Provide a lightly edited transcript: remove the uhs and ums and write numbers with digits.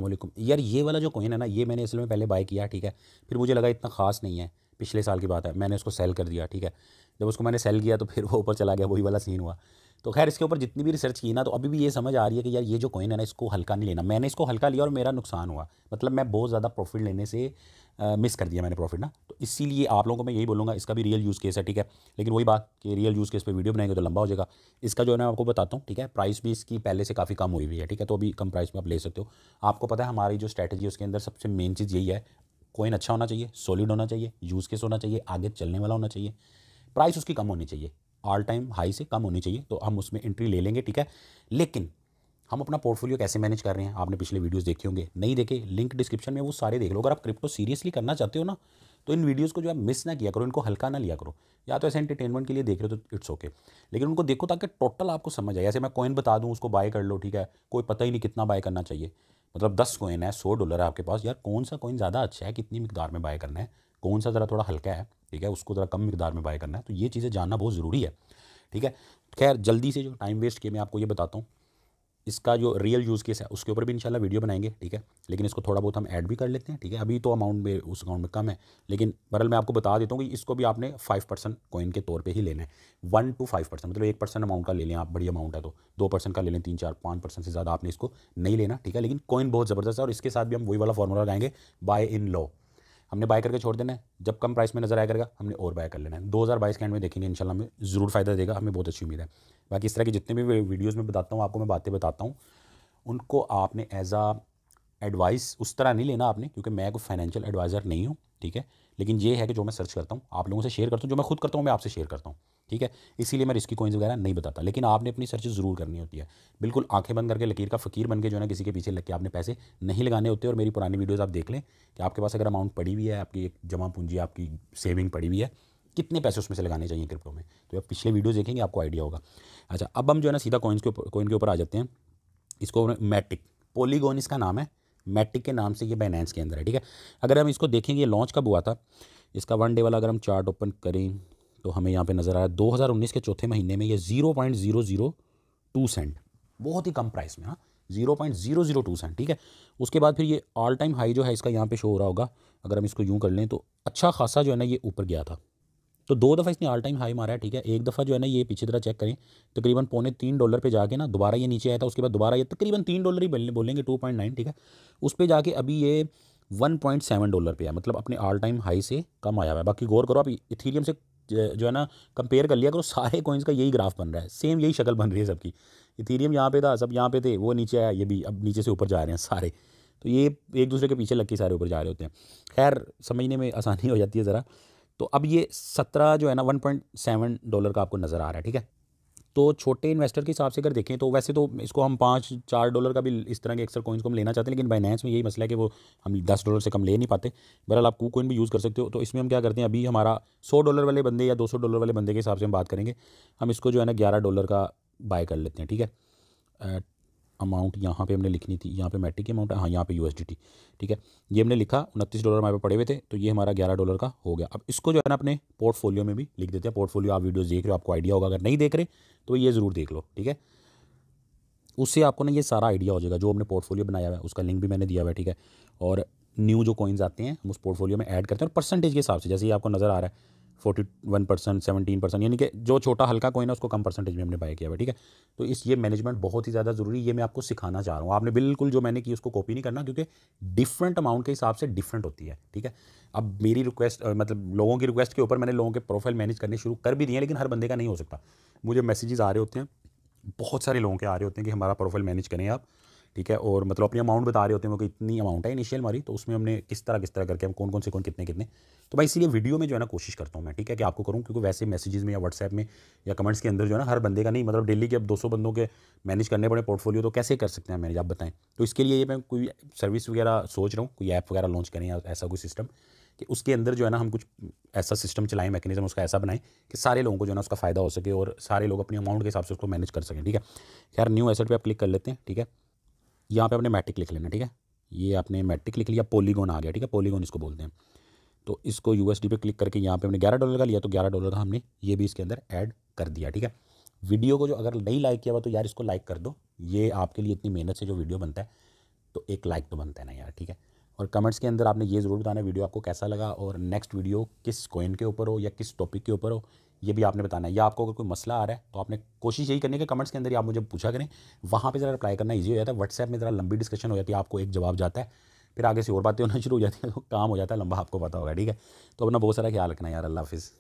अस्सलाम वालेकुम। यार ये वाला जो कॉइन है ना, ये मैंने असल में पहले बाय किया, ठीक है। फिर मुझे लगा इतना ख़ास नहीं है, पिछले साल की बात है, मैंने उसको सेल कर दिया, ठीक है। जब उसको मैंने सेल किया तो फिर वो ऊपर चला गया, वही वाला सीन हुआ। तो खैर इसके ऊपर जितनी भी रिसर्च की ना, तो अभी भी ये समझ आ रही है कि यार ये जो कॉइन है ना, इसको हल्का नहीं लेना। मैंने इसको हल्का लिया और मेरा नुकसान हुआ, मतलब मैं बहुत ज़्यादा प्रॉफिट लेने से मिस कर दिया मैंने प्रॉफिट ना। तो इसीलिए आप लोगों को मैं यही बोलूँगा, इसका भी रियल यूज़ केस है, ठीक है। लेकिन वही बात कि रियल यूज़ केस पे वीडियो बनाएंगे तो लंबा हो जाएगा। इसका जो है ना आपको बताता हूँ, ठीक है। प्राइस भी इसकी पहले से काफ़ी कम हुई हुई है, ठीक है। तो अभी कम प्राइस में आप ले सकते हो। आपको पता है हमारी जो स्ट्रैटेजी है उसके अंदर सबसे मेन चीज़ यही है, कॉइन अच्छा होना चाहिए, सॉलिड होना चाहिए, यूज़ केस होना चाहिए, आगे चलने वाला होना चाहिए, प्राइस उसकी कम होनी चाहिए, ऑल टाइम हाई से कम होनी चाहिए, तो हम उसमें एंट्री ले लेंगे, ठीक है। लेकिन हम अपना पोर्टफोलियो कैसे मैनेज कर रहे हैं, आपने पिछले वीडियोस देखे होंगे, नहीं देखे लिंक डिस्क्रिप्शन में वो सारे देख लो। अगर आप क्रिप्टो सीरियसली करना चाहते हो ना, तो इन वीडियोस को जो है मिस ना किया करो, इनको हल्का ना लिया करो। या तो ऐसे एंटरटेनमेंट के लिए देख रहे हो तो इट्स ओके, लेकिन उनको देखो ताकि टोटल आपको समझ आए। ऐसे मैं कॉइन बता दूँ उसको बाय कर लो, ठीक है, कोई पता ही नहीं कितना बाय करना चाहिए। मतलब 10 कॉइन है, $100 है आपके पास, यार कौन सा कॉइन ज़्यादा अच्छा है, कितनी मिकदार में बाय करना है, कौन सा ज़रा थोड़ा हल्का है, ठीक है, उसको ज़रा कम मिकदार में बाय करना है। तो ये चीज़ें जानना बहुत ज़रूरी है, ठीक है। खैर जल्दी से जो टाइम वेस्ट किए मैं आपको ये बताता हूँ, इसका जो रियल यूज़ केस है उसके ऊपर भी इंशाल्लाह वीडियो बनाएंगे, ठीक है। लेकिन इसको थोड़ा बहुत हम ऐड भी कर लेते हैं, ठीक है। अभी तो अमाउंट में उस अकाउंट में कम है, लेकिन बहरहाल मैं आपको बता देता हूँ कि इसको भी आपने 5% कॉइन के तौर पे ही लेना है। 1 to 5%, मतलब 1% अमाउंट का ले लें आप, बड़ी अमाउंट है तो 2% का ले लें, 3, 4, 5% से ज़्यादा आपने इसको नहीं लेना, ठीक है। लेकिन कॉइन बहुत ज़बरदस्त है और इसके साथ भी हम वही वाला फॉर्मूला लगाएंगे, बाय इन लो। हमने बाय करके छोड़ देना है, जब कम प्राइस में नज़र आया करेगा हमने और बाय कर लेना है। 2022 के एंड में देखेंगे इंशाल्लाह, हमें ज़रूर फ़ायदा देगा, हमें बहुत अच्छी उम्मीद है। बाकी इस तरह की जितने भी वीडियोज़ में बताता हूँ आपको, मैं बातें बताता हूँ, उनको आपने एज आ एडवाइस उस तरह नहीं लेना आपने, क्योंकि मैं कोई फाइनेंशियल एडवाइज़र नहीं हूँ, ठीक है। लेकिन ये है कि जो मैं सर्च करता हूँ आप लोगों से शेयर करता हूँ, जो मैं खुद करता हूँ मैं आपसे शेयर करता हूँ, ठीक है। इसीलिए मैं रिस्की कॉइन्स वगैरह नहीं बताता, लेकिन आपने अपनी सर्च ज़रूर करनी होती है। बिल्कुल आंखें बंद करके लकीर का फ़कीर बन के जो है ना, किसी के पीछे लग के आपने पैसे नहीं लगाने होते। और मेरी पुरानी वीडियोज़ आप देख लें कि आपके पास अगर अमाउंट पड़ी हुई है, आपकी एक जमा पूंजी, आपकी सेविंग पड़ी हुई है, कितने पैसे उसमें से लगाने चाहिए क्रिप्टो में, तो आप पिछले वीडियोज़ देखेंगे आपको आइडिया होगा। अच्छा, अब हम जो है ना सीधा कॉइन के ऊपर आ जाते हैं। इसको मैटिक, पॉलीगॉन इसका नाम है, मैटिक के नाम से ये बाइनेंस के अंदर है, ठीक है। अगर हम इसको देखेंगे, ये लॉन्च कब हुआ था, इसका वन डे वाला अगर हम चार्ट ओपन करें तो हमें यहाँ पे नज़र आ रहा है 2019 के चौथे महीने में ये 0.002 सेंट, बहुत ही कम प्राइस में, हाँ, 0.002 सेंट, ठीक है। उसके बाद फिर ये ऑल टाइम हाई जो है इसका यहाँ पे शो हो रहा होगा, अगर हम इसको यूँ कर लें तो अच्छा खासा जो है ना ये ऊपर गया था। तो 2 दफ़ा इसने ऑल टाइम हाई मारा है, ठीक है। एक दफ़ा जो है ना ये पीछे तरह चेक करें, तकरीबन $3.25 पे जाके ना दोबारा ये नीचे आया था, उसके बाद दोबारा ये तकरीबन $3 ही बोलेंगे, 2.9, ठीक है। उस पे जाके अभी ये $1.7 पे है, मतलब अपने ऑल टाइम हाई से कम आया हुआ है। बाकी गौर करो, आप इथीरियम से जो है ना कंपेयर कर लिया करो, सारे कॉइन्स का यही ग्राफ बन रहा है, सेम यही शक्ल बन रही है सबकी। इथीरियम यहाँ पे था, सब यहाँ पे थे, वो नीचे आया, ये भी अब नीचे से ऊपर जा रहे हैं सारे। तो ये एक दूसरे के पीछे लग के सारे ऊपर जा रहे होते हैं। खैर समझने में आसानी हो जाती है ज़रा। तो अब ये 17 जो है ना $1.7 का आपको नज़र आ रहा है, ठीक है। तो छोटे इन्वेस्टर के हिसाब से अगर देखें तो वैसे तो इसको हम $5-4 का भी इस तरह के अक्सर कॉइन्स को हम लेना चाहते हैं, लेकिन बाइनेंस में यही मसला है कि वो हम $10 से कम ले नहीं पाते। बहरहाल आप कूकॉइन भी यूज़ कर सकते हो। तो इसमें हम क्या करते हैं, अभी हमारा $100 वाले बंदे या $200 वाले बंदे के हिसाब से हम बात करेंगे, हम इसको जो है ना $11 का बाय कर लेते हैं, ठीक है। अमाउंट यहाँ पे हमने लिखनी थी, यहाँ पे मैटिक की अमाउंट है, हाँ यहाँ पे USDT, ठीक है। ये हमने लिखा, $29 हमारे पे पड़े हुए थे, तो ये हमारा $11 का हो गया। अब इसको जो है ना अपने पोर्टफोलियो में भी लिख देते हैं। पोर्टफोलियो आप वीडियोस देख रहे हो, आपको आइडिया होगा, अगर नहीं देख रहे तो ये ज़रूर देख लो, ठीक है। उससे आपको ना ये सारा आइडिया हो जाएगा। जो हमने पोर्टफोलियो बनाया हुआ है उसका लिंक भी मैंने दिया हुआ है, ठीक है। और न्यू जो कॉइन्स आते हैं हम उस पोर्टफोलियो में ऐड करते हैं, और परसेंटेज के हिसाब से, जैसे ये आपको नज़र आ रहा है 41%, 17%, यानी कि जो छोटा हल्का कॉइन है उसको कम परसेंटेज में हमने बाय किया हुआ है, ठीक है। तो इस ये मैनेजमेंट बहुत ही ज़्यादा ज़रूरी है, ये मैं आपको सिखाना चाह रहा हूँ। आपने बिल्कुल जो मैंने की उसको कॉपी नहीं करना, क्योंकि डिफरेंट अमाउंट के हिसाब से डिफरेंट होती है, ठीक है। अब मेरी रिक्वेस्ट, मतलब लोगों की रिक्वेस्ट के ऊपर मैंने लोगों के प्रोफाइल मैनेज करने शुरू कर भी दिए हैं, लेकिन हर बंदे का नहीं हो सकता। मुझे मैसेजेस आ रहे होते हैं, बहुत सारे लोगों के आ रहे होते हैं कि हमारा प्रोफाइल मैनेज करें आप, ठीक है। और मतलब अपनी अमाउंट बता रहे होते हैं वो कि इतनी अमाउंट है इनिशियल हमारी, तो उसमें हमने किस तरह करके हम कौन कौन से कौन कितने कितने। तो भाई इसीलिए वीडियो में जो है ना कोशिश करता हूँ मैं, ठीक है, कि आपको करूँ, क्योंकि वैसे मैसेजेस में या व्हाट्सएप में या कमेंट्स के अंदर जो है ना हर बंदे का नहीं, मतलब डेली के अब 200 बंदों के मैनेज करने पड़े पोर्टफोलियो, तो कैसे कर सकते हैं मैनेज, आप बताएं। तो इसके लिए ये मैं कोई सर्विस वगैरह सोच रहा हूँ, कोई ऐप वगैरह लॉन्च करें या ऐसा कोई सिस्टम कि उसके अंदर जो है ना हम कुछ ऐसा सिस्टम चलाएं, मैकेनिज्म उसका ऐसा बनाएं कि सारे लोगों को जो है ना उसका फ़ायदा हो सके और सारे लोग अपनी अमाउंट के हिसाब से उसको मैनेज कर सकें, ठीक है। खैर न्यू एसेट पे आप क्लिक कर लेते हैं, ठीक है। यहाँ पे आपने मैटिक लिख लेना, ठीक है। ये आपने मैटिक लिख लिया, पॉलीगॉन आ गया, ठीक है, पॉलीगॉन इसको बोलते हैं। तो इसको USD पे क्लिक करके यहाँ पे हमने $11 का लिया, तो $11 का हमने ये भी इसके अंदर ऐड कर दिया, ठीक है। वीडियो को जो अगर नहीं लाइक किया हुआ तो यार इसको लाइक कर दो, ये आपके लिए इतनी मेहनत से जो वीडियो बनता है तो एक लाइक तो बनता है ना यार, ठीक है। और कमेंट्स के अंदर आपने ये ज़रूर बताना वीडियो आपको कैसा लगा, और नेक्स्ट वीडियो किस कॉइन के ऊपर हो या किस टॉपिक के ऊपर हो ये भी आपने बताना है। या आपको अगर कोई मसला आ रहा है तो आपने कोशिश यही करनी है कि कमेंट्स के अंदर ही आप मुझे पूछा करें, वहाँ पे ज़रा रिप्लाई करना ईजी हो जाता है। व्हाट्सएप में ज़रा लंबी डिस्कशन हो जाती है, आपको एक जवाब जाता है, फिर आगे से और बातें होना शुरू हो जाती है, तो काम हो जाता है लंबा, आपको पता होगा, ठीक है। तो अपना बहुत सारा ख्याल रखना यार, अल्लाह हाफिज़।